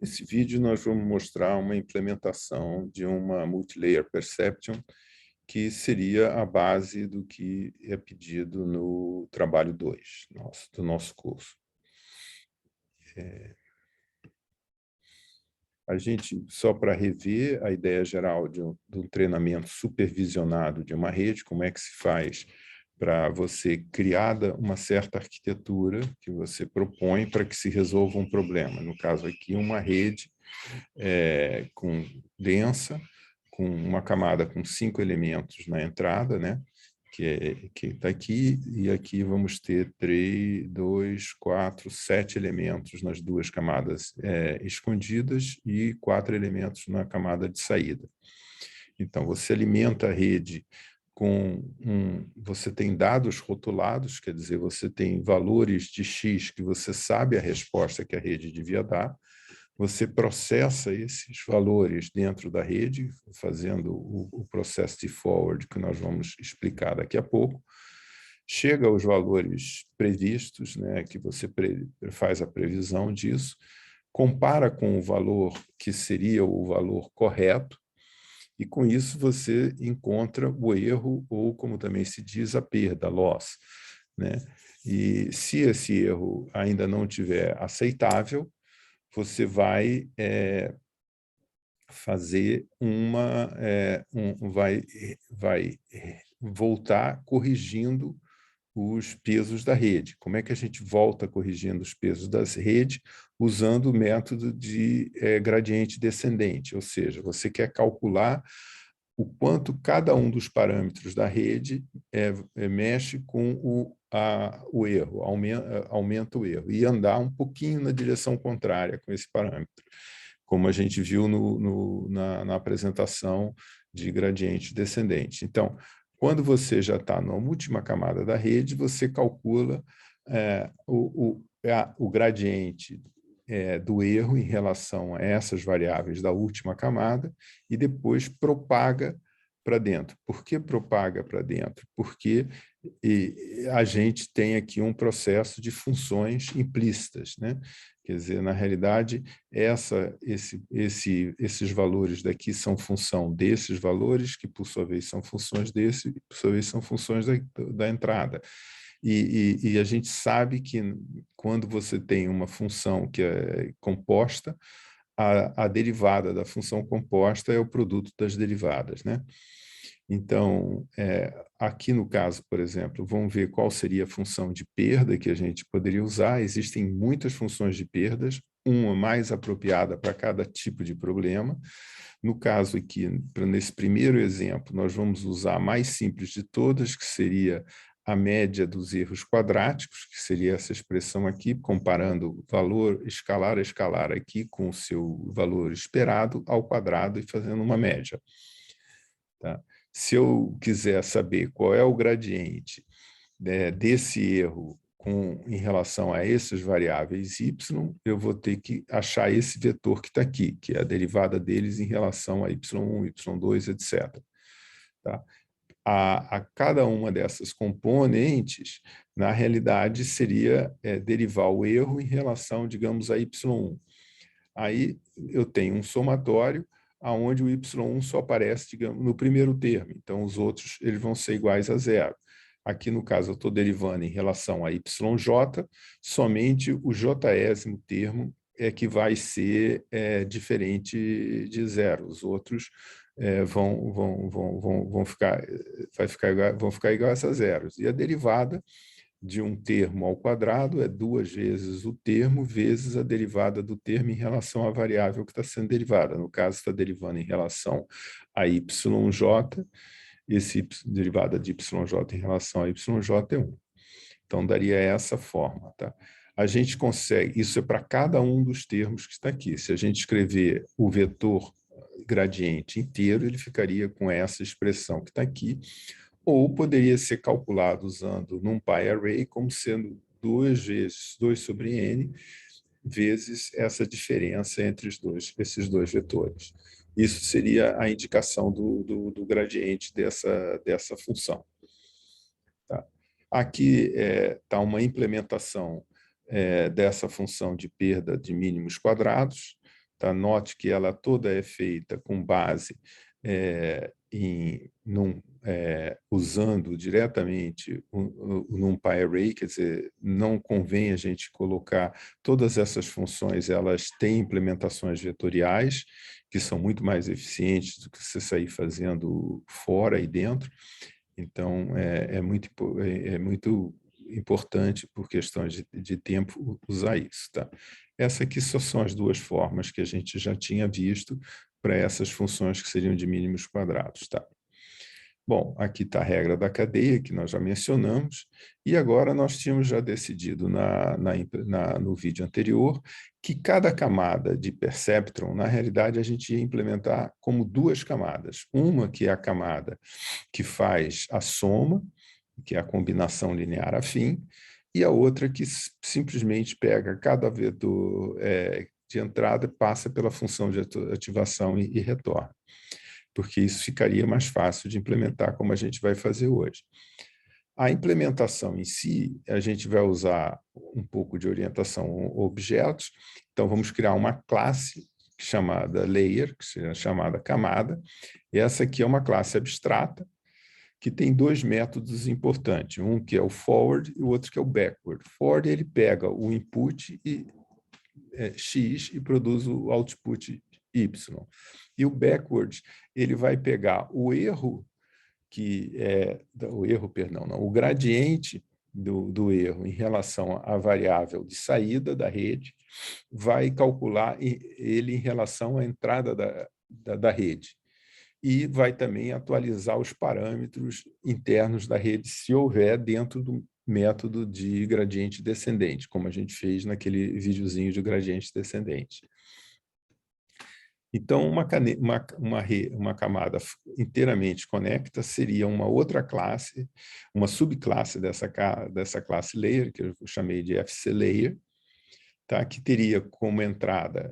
Nesse vídeo, nós vamos mostrar uma implementação de uma Multilayer Perception, que seria a base do que é pedido no trabalho 2 do nosso curso. A gente, só para rever a ideia geral de um treinamento supervisionado de uma rede, como é que se faz para você criar uma certa arquitetura que você propõe para que se resolva um problema. No caso aqui, uma rede densa, com uma camada com 5 elementos na entrada, né? que está aqui, e aqui vamos ter 3, 2, 4, 7 elementos nas duas camadas escondidas e 4 elementos na camada de saída. Então, você alimenta a rede você tem dados rotulados, quer dizer, você tem valores de X que você sabe a resposta que a rede devia dar, você processa esses valores dentro da rede, fazendo o processo de forward, que nós vamos explicar daqui a pouco, chega aos valores previstos, né, que você faz a previsão disso, compara com o valor que seria o valor correto, e com isso você encontra o erro, ou como também se diz, a perda, a loss, né? E se esse erro ainda não tiver aceitável, você vai fazer vai voltar corrigindo os pesos da rede. Como é que a gente volta corrigindo os pesos das redes? Usando o método de gradiente descendente, ou seja, você quer calcular o quanto cada um dos parâmetros da rede mexe com o erro, aumenta o erro, e andar um pouquinho na direção contrária com esse parâmetro, como a gente viu na apresentação de gradiente descendente. Então, quando você já está na última camada da rede, você calcula o gradiente do erro em relação a essas variáveis da última camada e depois propaga para dentro. Por que propaga para dentro? Porque a gente tem aqui um processo de funções implícitas, né? Quer dizer, na realidade, esses valores daqui são função desses valores, que por sua vez são funções desse, e por sua vez são funções da entrada. E a gente sabe que quando você tem uma função que é composta, a derivada da função composta é o produto das derivadas, né? Então, aqui no caso, por exemplo, vamos ver qual seria a função de perda que a gente poderia usar. Existem muitas funções de perdas, uma mais apropriada para cada tipo de problema. No caso aqui, nesse primeiro exemplo, nós vamos usar a mais simples de todas, que seria a média dos erros quadráticos, que seria essa expressão aqui, comparando valor escalar a escalar aqui com o seu valor esperado ao quadrado e fazendo uma média. Tá? Se eu quiser saber qual é o gradiente desse erro em relação a essas variáveis y, eu vou ter que achar esse vetor que está aqui, que é a derivada deles em relação a y1, y2, etc. Tá? A cada uma dessas componentes, na realidade, seria derivar o erro em relação, digamos, a y1. Aí eu tenho um somatório onde o y1 só aparece, digamos, no primeiro termo. Então, os outros eles vão ser iguais a zero. Aqui, no caso, eu estou derivando em relação a yj, somente o jésimo termo é que vai ser diferente de zero. Os outros vão ficar iguais a zeros. E a derivada de um termo ao quadrado é 2 vezes o termo vezes a derivada do termo em relação à variável que está sendo derivada. No caso, está derivando em relação a yj, derivada de yj em relação a yj é 1. Então, daria essa forma. Tá? A gente consegue, isso é para cada um dos termos que está aqui. Se a gente escrever o vetor gradiente inteiro, ele ficaria com essa expressão que está aqui, ou poderia ser calculado usando NumPy Array como sendo 2 vezes 2 sobre n vezes essa diferença entre esses dois vetores. Isso seria a indicação do gradiente dessa função. Tá? Aqui está uma implementação dessa função de perda de mínimos quadrados. tá? Note que ela toda é feita com base usando diretamente o NumPy Array, quer dizer, não convém a gente colocar todas essas funções, elas têm implementações vetoriais, que são muito mais eficientes do que você sair fazendo fora e dentro. Então, é muito importante, por questões de tempo, usar isso. Tá? Essa aqui só são as duas formas que a gente já tinha visto para essas funções que seriam de mínimos quadrados. Tá? Bom, aqui está a regra da cadeia, que nós já mencionamos, e agora nós tínhamos já decidido no vídeo anterior que cada camada de perceptron, na realidade, a gente ia implementar como duas camadas. Uma que é a camada que faz a soma, que é a combinação linear afim, e a outra que simplesmente pega cada vetor de entrada, passa pela função de ativação e retorna, porque isso ficaria mais fácil de implementar, como a gente vai fazer hoje. A implementação em si, a gente vai usar um pouco de orientação a objetos, então vamos criar uma classe chamada layer, que seria chamada camada, e essa aqui é uma classe abstrata, que tem dois métodos importantes, um que é o forward e o outro que é o backward. Forward, ele pega o input X e produz o output Y. E o backward, ele vai pegar o o gradiente do erro em relação à variável de saída da rede, vai calcular ele em relação à entrada da rede. E vai também atualizar os parâmetros internos da rede, se houver, dentro do método de gradiente descendente, como a gente fez naquele videozinho de gradiente descendente. Então, uma camada inteiramente conecta seria uma outra classe, uma subclasse dessa classe layer, que eu chamei de FC layer, tá? Que teria como entrada,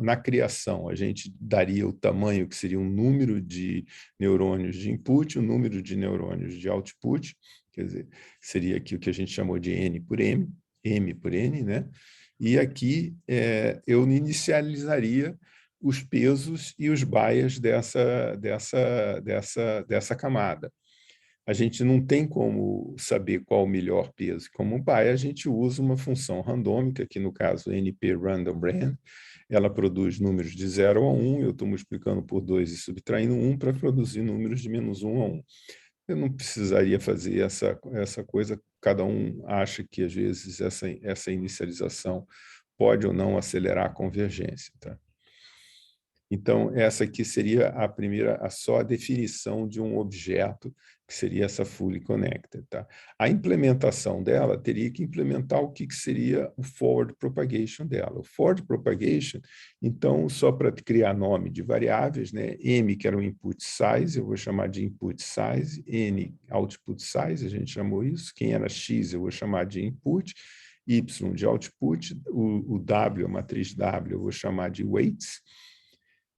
na criação, a gente daria o tamanho que seria um número de neurônios de input, um número de neurônios de output, quer dizer, seria aqui o que a gente chamou de N por M, M por N, né? E aqui eu inicializaria os pesos e os bias dessa camada. A gente não tem como saber qual o melhor peso. Como bias, a gente usa uma função randômica, que no caso NP Random Brand, ela produz números de 0 a 1, eu estou multiplicando por 2 e subtraindo 1 para produzir números de menos 1 a 1. Eu não precisaria fazer essa coisa, cada um acha que às vezes essa inicialização pode ou não acelerar a convergência. Tá? Então, essa aqui seria só a definição de um objeto, que seria essa fully connected. Tá? A implementação dela teria que implementar o que seria o forward propagation dela. O forward propagation, então, só para criar nome de variáveis, né? M, que era o input size, eu vou chamar de input size, N, output size, a gente chamou isso, quem era X, eu vou chamar de input, Y de output, o W, a matriz W, eu vou chamar de weights,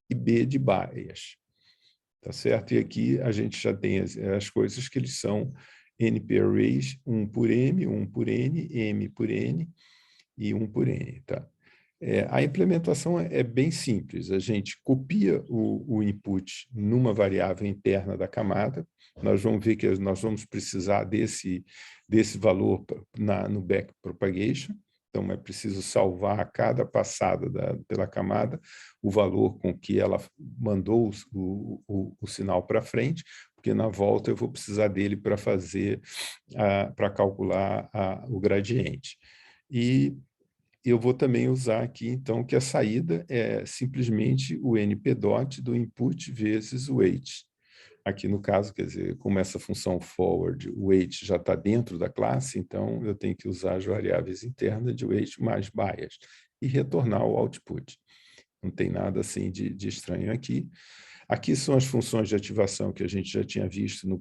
e B de bias, tá certo? E aqui a gente já tem as coisas que eles são NP arrays, 1 por M, 1 por N, M por N e 1 por N, tá? A implementação é bem simples, a gente copia o input numa variável interna da camada, nós vamos ver que nós vamos precisar desse valor no backpropagation, então é preciso salvar a cada passada pela camada o valor com que ela mandou o sinal para frente, porque na volta eu vou precisar dele para calcular o gradiente. E eu vou também usar aqui, então, que a saída é simplesmente o NP-dot do input vezes o weight. Aqui no caso, quer dizer, como essa função forward, o weight já está dentro da classe, então eu tenho que usar as variáveis internas de weight mais bias e retornar o output. Não tem nada assim de estranho aqui. Aqui são as funções de ativação que a gente já tinha visto no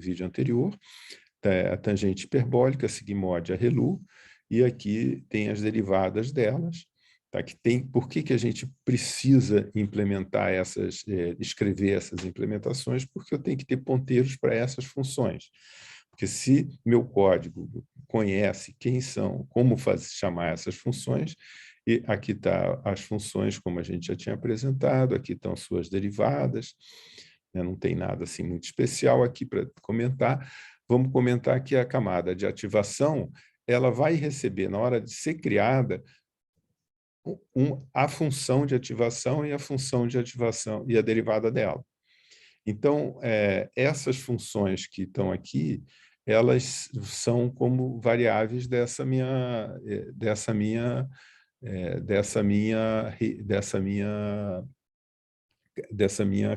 vídeo anterior. A tangente hiperbólica, a sigmoide, a relu, e aqui tem as derivadas delas. Tá? Por que a gente precisa implementar escrever essas implementações? Porque eu tenho que ter ponteiros para essas funções. Porque se meu código conhece quem são, como chamar essas funções, E aqui está as funções, como a gente já tinha apresentado, aqui estão suas derivadas, né? Não tem nada assim muito especial aqui para comentar. Vamos comentar que a camada de ativação ela vai receber, na hora de ser criada, a função de ativação e a função de ativação e a derivada dela. Então, essas funções que estão aqui, elas são como variáveis dessa minha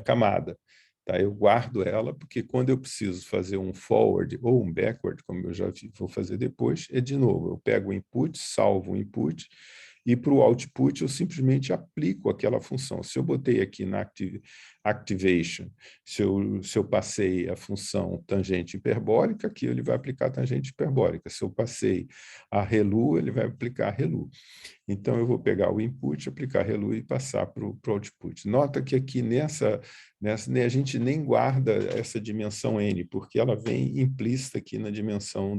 camada. Tá? Eu guardo ela, porque quando eu preciso fazer um forward ou um backward, como eu já vou fazer depois, de novo, eu pego o input, salvo o input, e para o output eu simplesmente aplico aquela função. Se eu botei aqui na activation, se eu passei a função tangente hiperbólica, aqui ele vai aplicar tangente hiperbólica. Se eu passei a relu, ele vai aplicar relu. Então, eu vou pegar o input, aplicar relu e passar para o output. Nota que aqui nessa a gente nem guarda essa dimensão n, porque ela vem implícita aqui na dimensão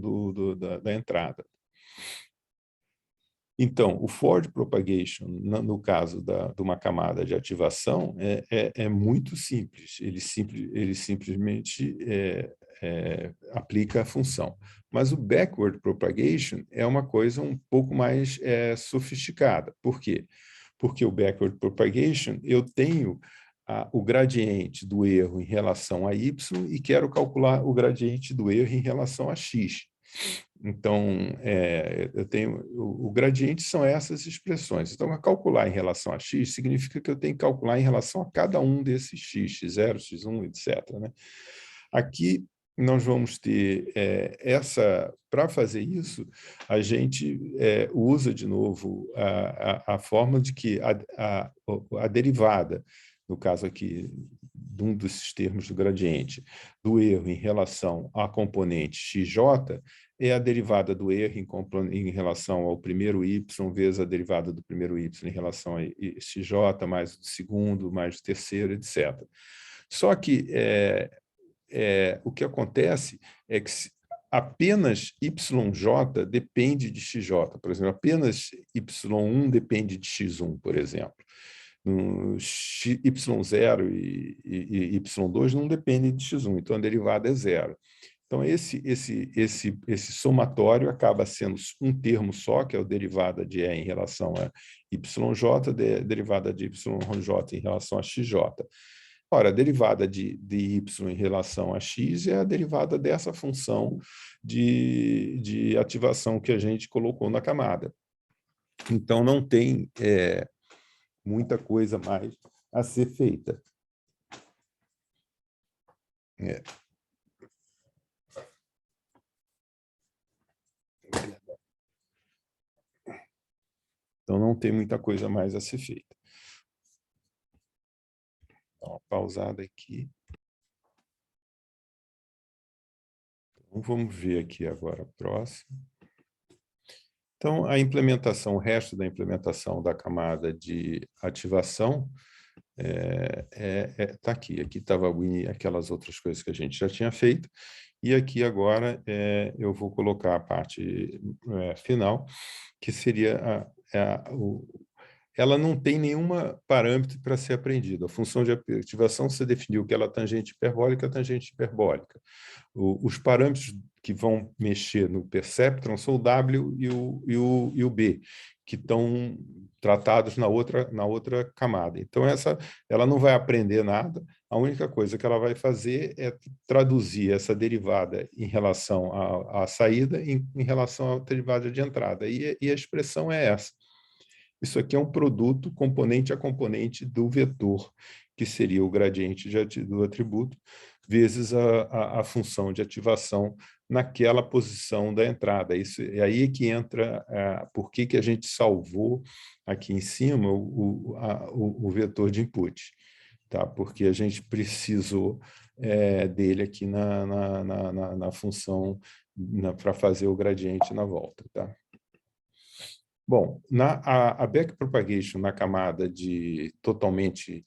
da entrada. Então, o forward propagation, no caso de uma camada de ativação, é muito simples. Ele simplesmente aplica a função. Mas o backward propagation é uma coisa um pouco mais sofisticada. Por quê? Porque o backward propagation, eu tenho o gradiente do erro em relação a y e quero calcular o gradiente do erro em relação a x. Então, eu tenho o gradiente são essas expressões. Então, calcular em relação a x significa que eu tenho que calcular em relação a cada um desses x, x0, x1, etc. Né? Aqui, nós vamos ter para fazer isso, a gente usa de novo a forma de que a derivada, no caso aqui, de um desses termos do gradiente, do erro em relação à componente xj, é a derivada do erro em relação ao primeiro y, vezes a derivada do primeiro y em relação a xj, mais do segundo, mais do terceiro, etc. Só que o que acontece é que apenas YJ depende de XJ. Por exemplo, apenas Y1 depende de X1, por exemplo. Y0 e Y2 não dependem de X1, então a derivada é zero. Então, esse somatório acaba sendo um termo só, que é a derivada de E em relação a YJ, derivada de YJ em relação a XJ. Ora, a derivada de y em relação a x é a derivada dessa função de ativação que a gente colocou na camada. Então, não tem muita coisa mais a ser feita. Então, não tem muita coisa mais a ser feita. Dá uma pausada aqui. Então, vamos ver aqui agora a próxima. Então, a implementação, o resto da implementação da camada de ativação está aqui. Aqui estava aquelas outras coisas que a gente já tinha feito. E aqui agora eu vou colocar a parte final, que seria ela não tem nenhuma parâmetro para ser aprendido. A função de ativação, você definiu que ela é tangente hiperbólica, Os parâmetros que vão mexer no perceptron são o W e o B, que estão tratados na outra camada. Então, ela não vai aprender nada, a única coisa que ela vai fazer é traduzir essa derivada em relação à saída em relação à derivada de entrada. E a expressão é essa. Isso aqui é um produto componente a componente do vetor, que seria o gradiente do atributo, vezes a função de ativação naquela posição da entrada. Isso é aí que entra por que a gente salvou aqui em cima o vetor de input, tá? Porque a gente precisou dele aqui na função para fazer o gradiente na volta, tá? Bom, a backpropagation na camada totalmente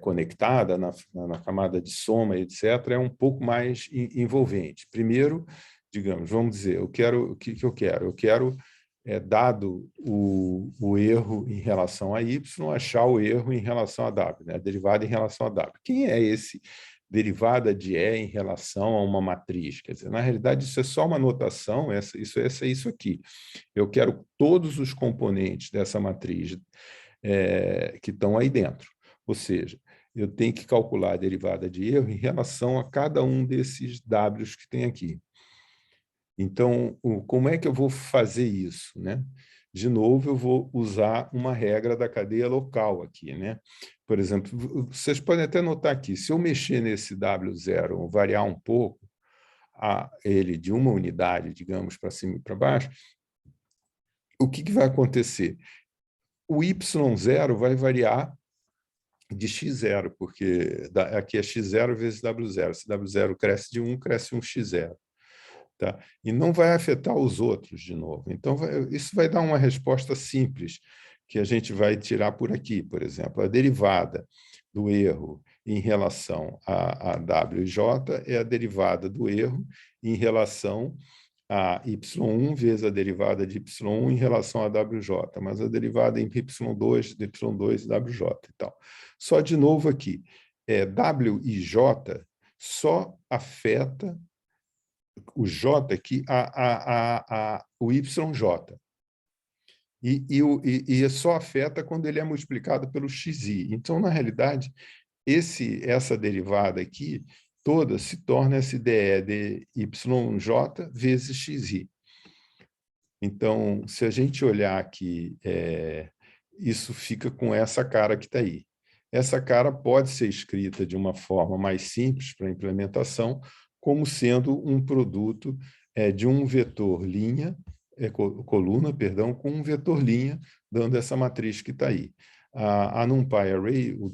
conectada, na camada de soma, etc., é um pouco mais envolvente. Primeiro, digamos, vamos dizer, o que eu quero? Eu quero dado o erro em relação a y, achar o erro em relação a w, né? A derivada em relação a w. Quem é esse derivada de E em relação a uma matriz? Quer dizer, na realidade, isso é só uma notação, isso é isso aqui. Eu quero todos os componentes dessa matriz que estão aí dentro. Ou seja, eu tenho que calcular a derivada de erro em relação a cada um desses Ws que tem aqui. Então, como é que eu vou fazer isso, né? De novo, eu vou usar uma regra da cadeia local aqui, né? Por exemplo, vocês podem até notar aqui, se eu mexer nesse W0, variar um pouco ele de uma unidade, digamos, para cima e para baixo, o que vai acontecer? O Y0 vai variar de x0, porque aqui é x0 vezes W0. Se W0 cresce de 1, cresce um x0. Tá? E não vai afetar os outros de novo. Então, isso vai dar uma resposta simples, que a gente vai tirar por aqui, por exemplo. A derivada do erro em relação a W e J é a derivada do erro em relação a y1 vezes a derivada de y1 em relação a WJ, mas a derivada em y2, de y2 e WJ e tal. Só de novo aqui, W e J só afeta o J aqui, o YJ. E só afeta quando ele é multiplicado pelo XI. Então, na realidade, essa derivada aqui toda se torna SDE de YJ vezes XI. Então, se a gente olhar aqui, isso fica com essa cara que está aí. Essa cara pode ser escrita de uma forma mais simples para a implementação, como sendo um produto de um vetor linha, coluna, perdão, com um vetor linha, dando essa matriz que está aí. A NumPy Array, o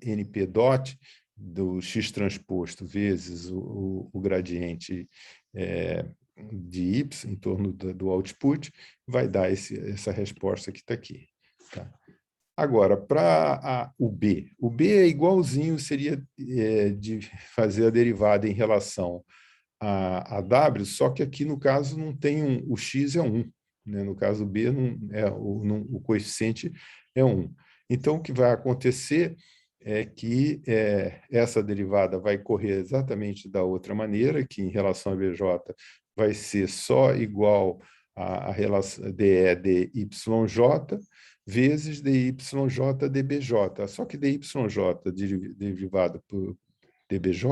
np dot do x transposto vezes o gradiente de y em torno do output, vai dar essa resposta que está aqui. Tá? Agora, para o B é igualzinho, seria de fazer a derivada em relação a W, só que aqui, no caso, não tem o x é 1. Né? No caso, o B, o coeficiente é 1. Então, o que vai acontecer é que essa derivada vai correr exatamente da outra maneira, que em relação a BJ vai ser só igual a relação dE de YJ, vezes dyj dBJ. Só que dyj derivado por dBJ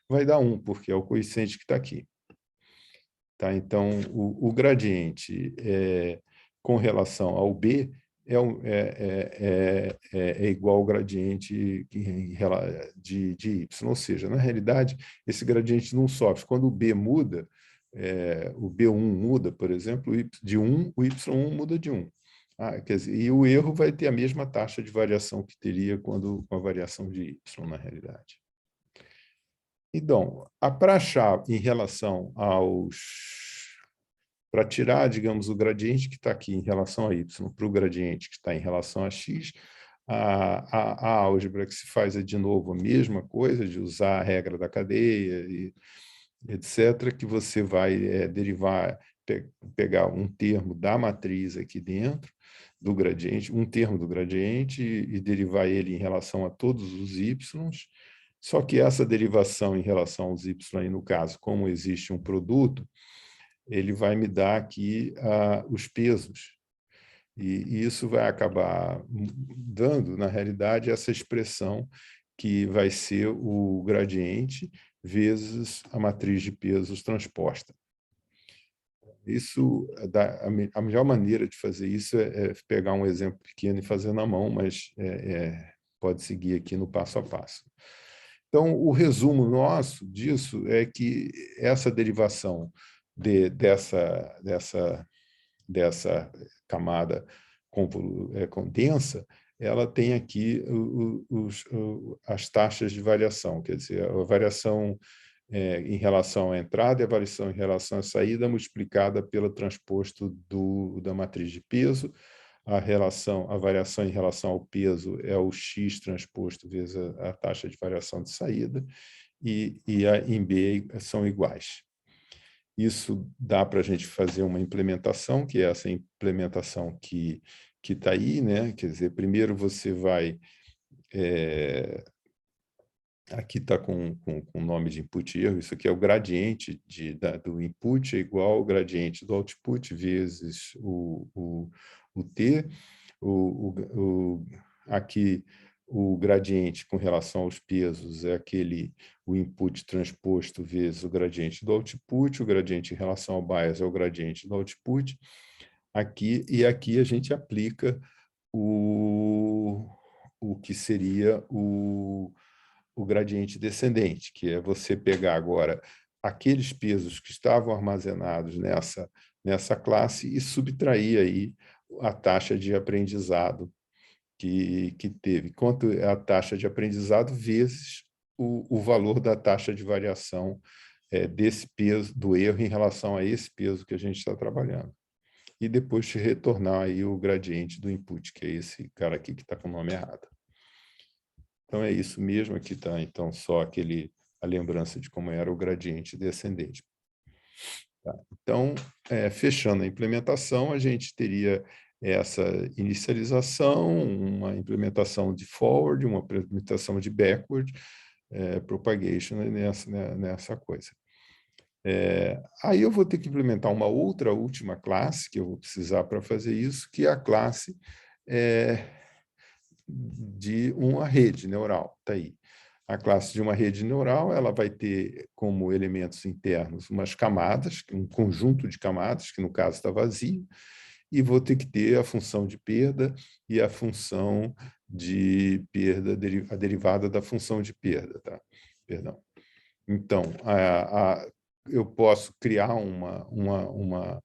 vai dar 1, porque é o coeficiente que está aqui. Tá? Então, o gradiente com relação ao B é igual ao gradiente de y. Ou seja, na realidade, esse gradiente não sofre. Quando o B muda, o B1 muda, por exemplo, de 1, o Y1 muda de 1. Quer dizer, e o erro vai ter a mesma taxa de variação que teria com a variação de Y, na realidade. Então, para achar em relação para tirar, digamos, o gradiente que está aqui em relação a y para o gradiente que está em relação a x, a álgebra que se faz de novo a mesma coisa, de usar a regra da cadeia, e etc., que você vai derivar, pegar um termo da matriz aqui dentro, do gradiente, um termo do gradiente, e derivar ele em relação a todos os y, só que essa derivação em relação aos y, aí no caso, como existe um produto, ele vai me dar aqui os pesos. E isso vai acabar dando, na realidade, essa expressão que vai ser o gradiente vezes a matriz de pesos transposta. Isso, a melhor maneira de fazer isso é pegar um exemplo pequeno e fazer na mão, mas pode seguir aqui no passo a passo. Então, o resumo nosso disso é que essa derivação dessa camada condensa, ela tem aqui as taxas de variação, quer dizer, a variação em relação à entrada e a variação em relação à saída multiplicada pelo transposto da matriz de peso. A variação em relação ao peso é o x transposto vezes a taxa de variação de saída, e em B são iguais. Isso dá para a gente fazer uma implementação, que é essa implementação que está aí, né? Quer dizer, primeiro você vai... aqui está com o nome de input e erro, isso aqui é o gradiente do input, é igual ao gradiente do output vezes o t. Aqui, o gradiente com relação aos pesos é o input transposto vezes o gradiente do output, o gradiente em relação ao bias é o gradiente do output. Aqui a gente aplica o que seria o gradiente descendente, que é você pegar agora aqueles pesos que estavam armazenados nessa classe e subtrair aí a taxa de aprendizado que teve. Quanto é a taxa de aprendizado vezes o valor da taxa de variação desse peso, do erro em relação a esse peso que a gente está trabalhando. E depois te retornar aí o gradiente do input, que é esse cara aqui que está com o nome errado. Então, é isso mesmo. Aqui está, então, só a lembrança de como era o gradiente descendente. Tá? Então, fechando a implementação, a gente teria essa inicialização, uma implementação de forward, uma implementação de backward, propagation nessa coisa. Aí eu vou ter que implementar uma outra última classe que eu vou precisar para fazer isso, que é a classe de uma rede neural. Está aí. A classe de uma rede neural, ela vai ter como elementos internos umas camadas, um conjunto de camadas, que no caso está vazio, e vou ter que ter a função de perda e a função de perda, a derivada da função de perda. Tá? Perdão. Então, eu posso criar uma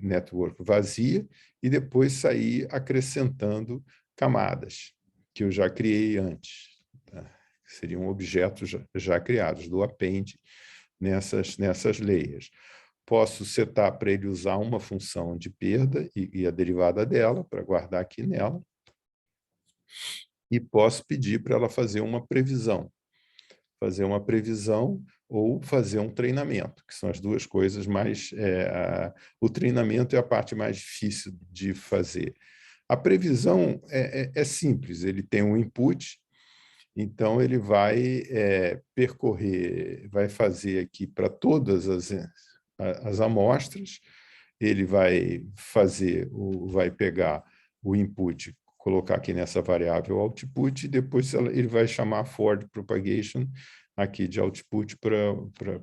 network vazia e depois sair acrescentando camadas que eu já criei antes, tá? Que seriam objetos já criados, do append nessas layers. Posso setar para ele usar uma função de perda e a derivada dela, para guardar aqui nela, e posso pedir para ela fazer uma previsão ou fazer um treinamento, que são as duas coisas mais... o treinamento é a parte mais difícil de fazer. A previsão é simples, ele tem um input, então ele vai percorrer, vai fazer aqui para todas as amostras, ele vai vai pegar o input, colocar aqui nessa variável output, e depois ele vai chamar for propagation aqui de output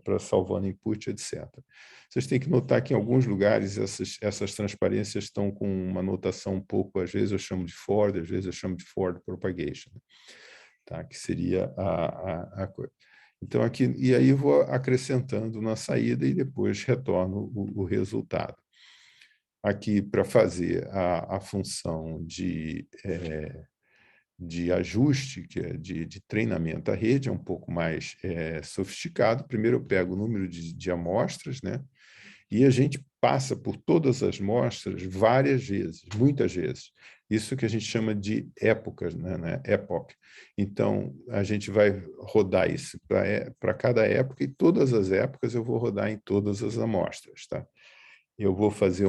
para salvando input, etc. Vocês têm que notar que em alguns lugares essas transparências estão com uma notação um pouco, às vezes eu chamo de for, às vezes eu chamo de for propagation, tá? Que seria a coisa. Então, aqui, e aí eu vou acrescentando na saída e depois retorno o resultado. Aqui, para fazer a função de ajuste, que é de treinamento à rede, é um pouco mais sofisticado. Primeiro eu pego o número de amostras, né? E a gente passa por todas as amostras várias vezes, muitas vezes. Isso que a gente chama de épocas, né? Epoch. Então, a gente vai rodar isso para cada época, e todas as épocas eu vou rodar em todas as amostras, tá? Eu vou fazer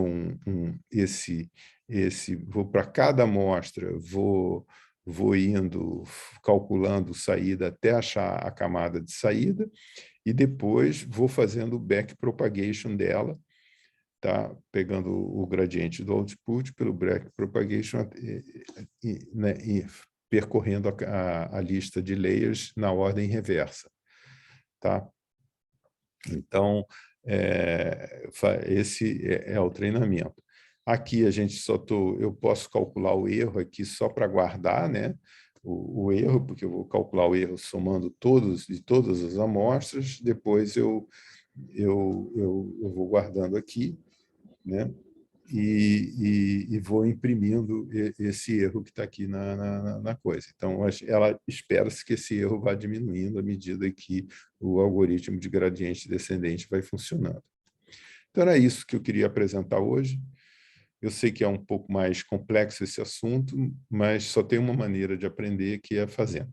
vou para cada amostra, vou indo, calculando saída até achar a camada de saída, e depois vou fazendo o back propagation dela, tá? Pegando o gradiente do output pelo back propagation, né? E percorrendo a lista de layers na ordem reversa. Tá? Então, esse é o treinamento. Aqui eu posso calcular o erro aqui só para guardar, né? O erro, porque eu vou calcular o erro somando de todas as amostras, depois eu vou guardando aqui, né? E vou imprimindo esse erro que está aqui na coisa. Então, ela espera-se que esse erro vá diminuindo à medida que o algoritmo de gradiente descendente vai funcionando. Então, era isso que eu queria apresentar hoje. Eu sei que é um pouco mais complexo esse assunto, mas só tem uma maneira de aprender, que é fazendo.